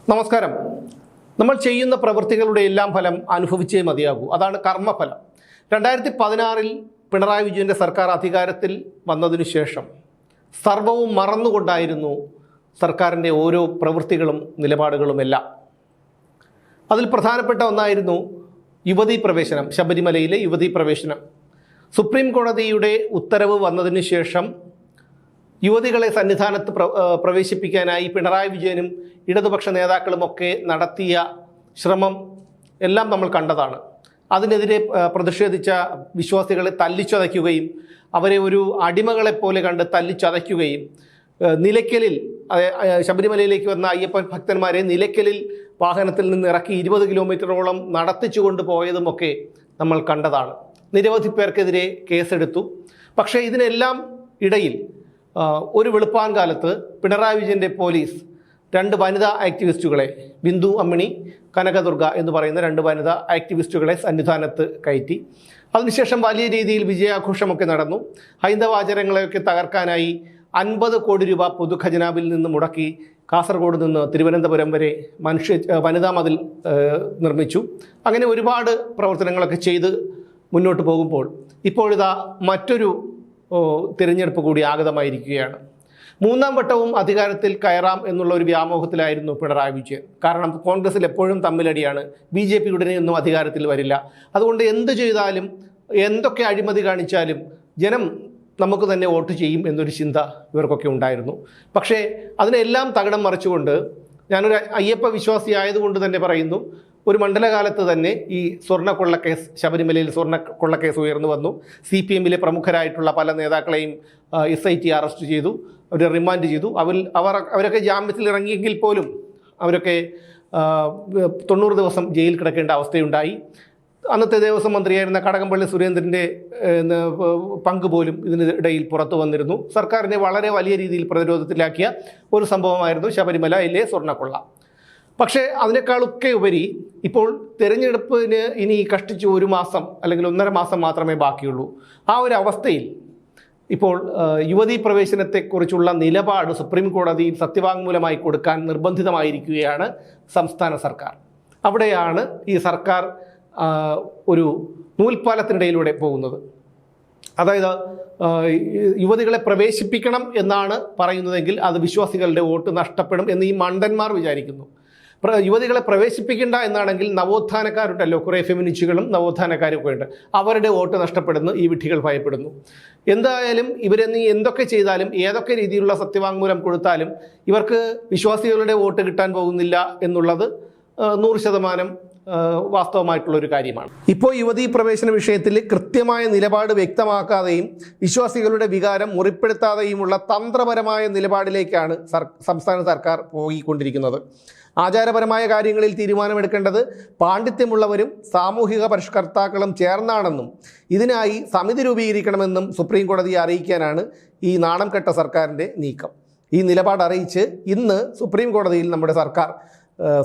നമസ്കാരം. നമ്മൾ ചെയ്യുന്ന പ്രവൃത്തികളുടെ എല്ലാം ഫലം അനുഭവിച്ചേ മതിയാകൂ. അതാണ് കർമ്മഫലം. 2016 പിണറായി വിജയൻ്റെ സർക്കാർ അധികാരത്തിൽ വന്നതിനു ശേഷം സർവവും മറന്നുകൊണ്ടായിരുന്നു സർക്കാരിൻ്റെ ഓരോ പ്രവൃത്തികളും നിലപാടുകളുമെല്ലാം. അതിൽ പ്രധാനപ്പെട്ട ഒന്നായിരുന്നു യുവതീ പ്രവേശനം, ശബരിമലയിലെ യുവതീ പ്രവേശനം. സുപ്രീം കോടതിയുടെ ഉത്തരവ് വന്നതിന് ശേഷം യുവതികളെ സന്നിധാനത്ത് പ്രവേശിപ്പിക്കാനായി പിണറായി വിജയനും ഇടതുപക്ഷ നേതാക്കളുമൊക്കെ നടത്തിയ ശ്രമം എല്ലാം നമ്മൾ കണ്ടതാണ്. അതിനെതിരെ പ്രതിഷേധിച്ച വിശ്വാസികളെ തല്ലിച്ചതയ്ക്കുകയും അവരെ ഒരു അടിമകളെപ്പോലെ കണ്ട് തല്ലിച്ചതയ്ക്കുകയും നിലയ്ക്കലിൽ ശബരിമലയിലേക്ക് വന്ന അയ്യപ്പൻ ഭക്തന്മാരെ നിലയ്ക്കലിൽ വാഹനത്തിൽ നിന്ന് ഇറക്കി 20 കിലോമീറ്ററോളം നടത്തിച്ചു കൊണ്ടുപോയതുമൊക്കെ നമ്മൾ കണ്ടതാണ്. നിരവധി പേർക്കെതിരെ കേസെടുത്തു. പക്ഷേ ഇതിനെല്ലാം ഇടയിൽ ഒരു വെളുപ്പാൻ കാലത്ത് പിണറായി വിജയൻ്റെ പോലീസ് 2 വനിതാ ആക്ടിവിസ്റ്റുകളെ, ബിന്ദു അമ്മിണി, കനകദുർഗ എന്ന് പറയുന്ന 2 വനിതാ ആക്ടിവിസ്റ്റുകളെ സന്നിധാനത്ത് കയറ്റി. അതിനുശേഷം വലിയ രീതിയിൽ വിജയാഘോഷമൊക്കെ നടന്നു. ഹൈന്ദവാചാരങ്ങളെയൊക്കെ തകർക്കാനായി 50 കോടി രൂപ പൊതുഖജനാവിൽ നിന്ന് മുടക്കി കാസർഗോഡ് നിന്ന് തിരുവനന്തപുരം വരെ വനിതാ മതിൽ നിർമ്മിച്ചു. അങ്ങനെ ഒരുപാട് പ്രവർത്തനങ്ങളൊക്കെ ചെയ്ത് മുന്നോട്ട് പോകുമ്പോൾ ഇപ്പോഴിതാ മറ്റൊരു തിരഞ്ഞെടുപ്പ് കൂടി ആഗതമായിരിക്കുകയാണ്. 3ാം വട്ടവും അധികാരത്തിൽ കയറാം എന്നുള്ള ഒരു വ്യാമോഹത്തിലായിരുന്നു പിണറായി വിജയൻ. കാരണം കോൺഗ്രസിൽ എപ്പോഴും തമ്മിലടിയാണ്. BJP ഉടനെയൊന്നും അധികാരത്തിൽ വരില്ല. അതുകൊണ്ട് എന്ത് ചെയ്താലും, എന്തൊക്കെ അഴിമതി കാണിച്ചാലും ജനം നമുക്ക് തന്നെ വോട്ട് ചെയ്യും എന്നൊരു ചിന്ത ഇവർക്കൊക്കെ ഉണ്ടായിരുന്നു. പക്ഷേ അതിനെല്ലാം തകിടം മറിച്ചുകൊണ്ട്, ഞാനൊരു അയ്യപ്പ വിശ്വാസി ആയതുകൊണ്ട് തന്നെ പറയുന്നു, ഒരു മണ്ഡലകാലത്ത് തന്നെ ഈ സ്വർണ്ണക്കൊള്ളക്കേസ്, ശബരിമലയിൽ സ്വർണ്ണക്കൊള്ളക്കേസ് ഉയർന്നു വന്നു. CPM-ലെ പ്രമുഖരായിട്ടുള്ള പല നേതാക്കളെയും SIT അറസ്റ്റ് ചെയ്തു, അവരെ റിമാൻഡ് ചെയ്തു. അവരൊക്കെ ജാമ്യത്തിൽ ഇറങ്ങിയെങ്കിൽ പോലും അവരൊക്കെ 90 ദിവസം ജയിലിൽ കിടക്കേണ്ട അവസ്ഥയുണ്ടായി. അന്നത്തെ ദേവസ്വം മന്ത്രിയായിരുന്ന കടകംപള്ളി സുരേന്ദ്രൻ്റെ പങ്ക് പോലും ഇതിനിടയിൽ പുറത്തു വന്നിരുന്നു. സർക്കാരിനെ വളരെ വലിയ രീതിയിൽ പ്രതിരോധത്തിലാക്കിയ ഒരു സംഭവമായിരുന്നു ശബരിമലയിലെ സ്വർണ്ണക്കൊള്ള. പക്ഷേ അതിനേക്കാളൊക്കെ ഉപരി ഇപ്പോൾ തിരഞ്ഞെടുപ്പിന് ഇനി കഷ്ടിച്ച് 1 മാസം അല്ലെങ്കിൽ 1.5 മാസം മാത്രമേ ബാക്കിയുള്ളൂ. ആ ഒരു അവസ്ഥയിൽ ഇപ്പോൾ യുവതീ പ്രവേശനത്തെക്കുറിച്ചുള്ള നിലപാട് സുപ്രീം കോടതിയിൽ സത്യവാങ്മൂലമായി കൊടുക്കാൻ നിർബന്ധിതമായിരിക്കുകയാണ് സംസ്ഥാന സർക്കാർ. അവിടെയാണ് ഈ സർക്കാർ ഒരു നൂൽപ്പാലത്തിനിടയിലൂടെ പോകുന്നത്. അതായത് യുവതികളെ പ്രവേശിപ്പിക്കണം എന്നാണ് പറയുന്നതെങ്കിൽ അത് വിശ്വാസികളുടെ വോട്ട് നഷ്ടപ്പെടും എന്ന് ഈ മണ്ടന്മാർ വിചാരിക്കുന്നു. യുവതികളെ പ്രവേശിപ്പിക്കേണ്ട എന്നാണെങ്കിൽ നവോത്ഥാനക്കാരുണ്ടല്ലോ, കുറേ ഫെമിനിസ്റ്റുകളും നവോത്ഥാനക്കാരൊക്കെ ഉണ്ട്, അവരുടെ വോട്ട് നഷ്ടപ്പെടുന്നു ഈ വിഡ്ഢികൾ ഭയപ്പെടുന്നു. എന്തായാലും ഇവരെന്ന് എന്തൊക്കെ ചെയ്താലും, ഏതൊക്കെ രീതിയിലുള്ള സത്യവാങ്മൂലം കൊടുത്താലും ഇവർക്ക് വിശ്വാസികളുടെ വോട്ട് കിട്ടാൻ പോകുന്നില്ല എന്നുള്ളത് 100% വാസ്തവമായിട്ടുള്ളൊരു കാര്യമാണ്. ഇപ്പോൾ യുവതീ പ്രവേശന വിഷയത്തിൽ കൃത്യമായ നിലപാട് വ്യക്തമാക്കാതെയും വിശ്വാസികളുടെ വികാരം മുറിപ്പെടുത്താതെയുമുള്ള തന്ത്രപരമായ നിലപാടിലേക്കാണ് സംസ്ഥാന സർക്കാർ പോയിക്കൊണ്ടിരിക്കുന്നത്. ആചാരപരമായ കാര്യങ്ങളിൽ തീരുമാനമെടുക്കേണ്ടത് പാണ്ഡിത്യമുള്ളവരും സാമൂഹിക പരിഷ്കർത്താക്കളും ചേർന്നാണെന്നും ഇതിനായി സമിതി രൂപീകരിക്കണമെന്നും സുപ്രീം കോടതിയെ അറിയിക്കാനാണ് ഈ നാണം കെട്ട സർക്കാരിൻ്റെ നീക്കം. ഈ നിലപാട് അറിയിച്ച് ഇന്ന് സുപ്രീം കോടതിയിൽ നമ്മുടെ സർക്കാർ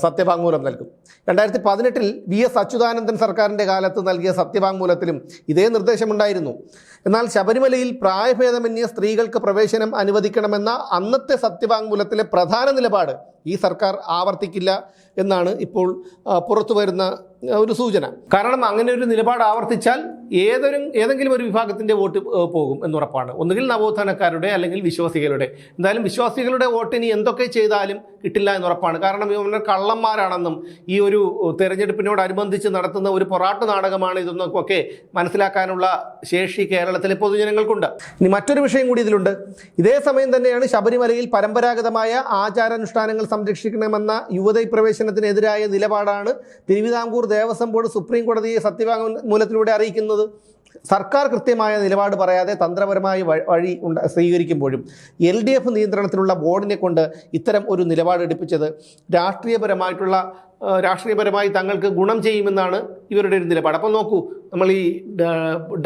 സത്യവാങ്മൂലം നൽകും. 2018 VS അച്യുതാനന്ദൻ സർക്കാരിൻ്റെ കാലത്ത് നൽകിയ സത്യവാങ്മൂലത്തിലും ഇതേ നിർദ്ദേശമുണ്ടായിരുന്നു. എന്നാൽ ശബരിമലയിൽ പ്രായഭേദമന്യേ സ്ത്രീകൾക്ക് പ്രവേശനം അനുവദിക്കണമെന്ന അന്നത്തെ സത്യവാങ്മൂലത്തിലെ പ്രധാന നിലപാട് ഈ സർക്കാർ ആവർത്തിക്കില്ല എന്നാണ് ഇപ്പോൾ പുറത്തു വരുന്ന ഒരു സൂചന. കാരണം അങ്ങനെ ഒരു നിലപാട് ആവർത്തിച്ചാൽ ഏതെങ്കിലും ഒരു വിഭാഗത്തിൻ്റെ വോട്ട് പോകും എന്നുറപ്പാണ്. ഒന്നുകിൽ നവോത്ഥാനക്കാരുടെ അല്ലെങ്കിൽ വിശ്വാസികളുടെ. എന്തായാലും വിശ്വാസികളുടെ വോട്ടിന് എന്തൊക്കെ ചെയ്താലും കിട്ടില്ല എന്നുറപ്പാണ്. കാരണം ഇവർ കള്ളന്മാരാണെന്നും ഈ ഒരു തെരഞ്ഞെടുപ്പിനോടനുബന്ധിച്ച് നടത്തുന്ന ഒരു പൊറാട്ട് നാടകമാണ് ഇതെന്നൊക്കെ മനസ്സിലാക്കാനുള്ള ശേഷി കേരളത്തിലെ പൊതുജനങ്ങൾക്കുണ്ട്. ഇനി മറ്റൊരു വിഷയം കൂടി ഇതിലുണ്ട്. ഇതേ സമയം തന്നെയാണ് ശബരിമലയിൽ പരമ്പരാഗതമായ ആചാരാനുഷ്ഠാനങ്ങൾ സംരക്ഷിക്കണമെന്ന യുവതീ പ്രവേശനത്തിനെതിരായ നിലപാടാണ് തിരുവിതാംകൂർ ദേവസ്വം ബോർഡ് സുപ്രീം കോടതിയെ സത്യവാങ്മൂലത്തിലൂടെ അറിയിക്കുന്നത്. സർക്കാർ കൃത്യമായ നിലപാട് പറയാതെ തന്ത്രപരമായ വഴി സ്വീകരിക്കുമ്പോഴും LDF നിയന്ത്രണത്തിലുള്ള ബോർഡിനെ കൊണ്ട് ഇത്തരം ഒരു നിലപാട് എടുപ്പിച്ചത് രാഷ്ട്രീയപരമായി തങ്ങൾക്ക് ഗുണം ചെയ്യുമെന്നാണ് ഇവരുടെ ഒരു നിലപാട്. അപ്പോൾ നോക്കൂ, നമ്മൾ ഈ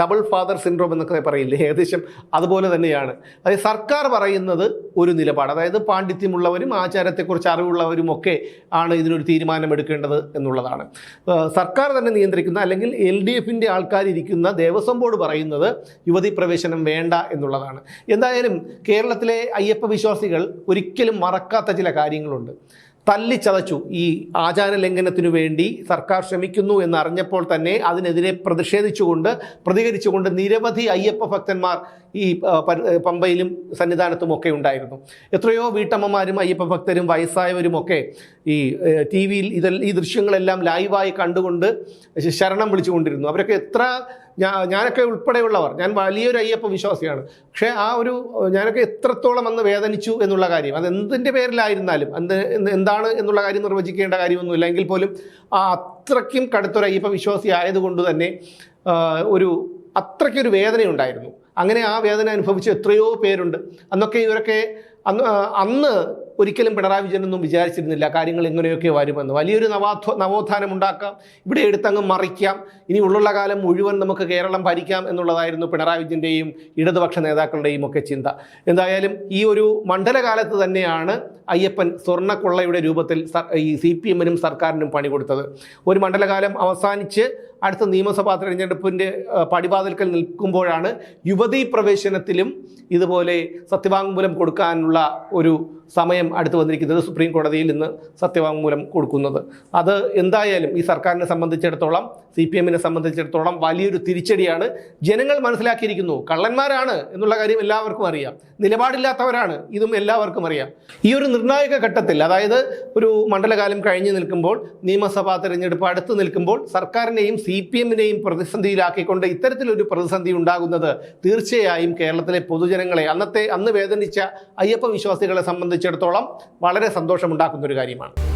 ഡബിൾ ഫാദർ സിൻഡ്രോം എന്നൊക്കെ പറയില്ലേ, ഏകദേശം അതുപോലെ തന്നെയാണ്. അതായത് സർക്കാർ പറയുന്നത് ഒരു നിലപാട്, അതായത് പാണ്ഡിത്യമുള്ളവരും ആചാരത്തെക്കുറിച്ച് അറിവുള്ളവരും ഒക്കെ ആണ് ഇതിനൊരു തീരുമാനമെടുക്കേണ്ടത് എന്നുള്ളതാണ്. സർക്കാർ തന്നെ നിയന്ത്രിക്കുന്ന അല്ലെങ്കിൽ LDFൻ്റെ ആൾക്കാരിരിക്കുന്ന ദേവസ്വം ബോർഡ് പറയുന്നത് യുവതീ പ്രവേശനം വേണ്ട എന്നുള്ളതാണ്. എന്തായാലും കേരളത്തിലെ അയ്യപ്പ വിശ്വാസികൾ ഒരിക്കലും മറക്കാത്ത ചില കാര്യങ്ങളുണ്ട്. തല്ലിച്ചതച്ചു. ഈ ആചാര ലംഘനത്തിനു വേണ്ടി സർക്കാർ ശ്രമിക്കുന്നു എന്നറിഞ്ഞപ്പോൾ തന്നെ അതിനെതിരെ പ്രതികരിച്ചുകൊണ്ട് നിരവധി അയ്യപ്പ ഭക്തന്മാർ ഈ പമ്പയിലും സന്നിധാനത്തുമൊക്കെ ഉണ്ടായിരുന്നു. എത്രയോ വീട്ടമ്മമാരും അയ്യപ്പ ഭക്തരും വയസ്സായവരുമൊക്കെ ഈ ടി വിയിൽ ഈ ദൃശ്യങ്ങളെല്ലാം ലൈവായി കണ്ടുകൊണ്ട് ശരണം വിളിച്ചുകൊണ്ടിരുന്നു. അവരൊക്കെ ഞാനൊക്കെ ഉൾപ്പെടെയുള്ളവർ, ഞാൻ വലിയൊരു അയ്യപ്പ വിശ്വാസിയാണ്, പക്ഷേ ഞാനൊക്കെ എത്രത്തോളം അന്ന് വേദനിച്ചു എന്നുള്ള കാര്യം, അത് എന്തിൻ്റെ പേരിലായിരുന്നാലും എന്താണ് എന്നുള്ള കാര്യം നിർവചിക്കേണ്ട കാര്യമൊന്നുമില്ല, എങ്കിൽ പോലും അത്രയ്ക്കും കടുത്തൊരു അയ്യപ്പ വിശ്വാസി ആയതുകൊണ്ട് തന്നെ അത്രയ്ക്കൊരു വേദനയുണ്ടായിരുന്നു. അങ്ങനെ ആ വേദന അനുഭവിച്ച എത്രയോ പേരുണ്ട്. അന്ന് ഒരിക്കലും പിണറായി വിജയനൊന്നും വിചാരിച്ചിരുന്നില്ല കാര്യങ്ങൾ എങ്ങനെയൊക്കെ വരുമെന്ന്. വലിയൊരു നവോത്ഥാനം ഉണ്ടാക്കാം, ഇവിടെ എടുത്തങ്ങ് മറിക്കാം, ഇനി ഉള്ള കാലം മുഴുവൻ നമുക്ക് കേരളം ഭരിക്കാം എന്നുള്ളതായിരുന്നു പിണറായി വിജയൻ്റെയും ഇടതുപക്ഷ നേതാക്കളുടെയും ഒക്കെ ചിന്ത. എന്തായാലും ഈ ഒരു മണ്ഡലകാലത്ത് തന്നെയാണ് അയ്യപ്പൻ സ്വർണ്ണക്കൊള്ളയുടെ രൂപത്തിൽ ഈ CPM-നും സർക്കാരിനും പണി കൊടുത്തത്. ഒരു മണ്ഡലകാലം അവസാനിച്ച് അടുത്ത നിയമസഭാ തെരഞ്ഞെടുപ്പിൻ്റെ പടിവാതിൽക്കൽ നിൽക്കുമ്പോഴാണ് യുവതീ പ്രവേശനത്തിലും ഇതുപോലെ സത്യവാങ്മൂലം കൊടുക്കാനുള്ള ഒരു സമയം അടുത്ത് വന്നിരിക്കുന്നത്. സുപ്രീം കോടതിയിൽ ഇന്ന് സത്യവാങ്മൂലം കൊടുക്കുന്നത്. അത് എന്തായാലും ഈ സർക്കാരിനെ സംബന്ധിച്ചിടത്തോളം, CPM-നെ സംബന്ധിച്ചിടത്തോളം വലിയൊരു തിരിച്ചടിയാണ്. ജനങ്ങൾ മനസ്സിലാക്കിയിരിക്കുന്നു, കള്ളന്മാരാണ് എന്നുള്ള കാര്യം എല്ലാവർക്കും അറിയാം, നിലപാടില്ലാത്തവരാണ് ഇതും എല്ലാവർക്കും അറിയാം. ഈ ഒരു നിർണായക ഘട്ടത്തിൽ, അതായത് ഒരു മണ്ഡലകാലം കഴിഞ്ഞ് നിൽക്കുമ്പോൾ, നിയമസഭാ തെരഞ്ഞെടുപ്പ് അടുത്ത് നിൽക്കുമ്പോൾ സർക്കാരിനെയും CPM-നെയും പ്രതിസന്ധിയിലാക്കിക്കൊണ്ട് ഇത്തരത്തിലൊരു പ്രതിസന്ധി ഉണ്ടാകുന്നത് തീർച്ചയായും കേരളത്തിലെ പൊതുജനങ്ങളെ, അന്ന് വേദനിച്ച അയ്യപ്പ വിശ്വാസികളെ സംബന്ധിച്ചിടത്തോളം വളരെ സന്തോഷമുണ്ടാക്കുന്ന ഒരു കാര്യമാണ്.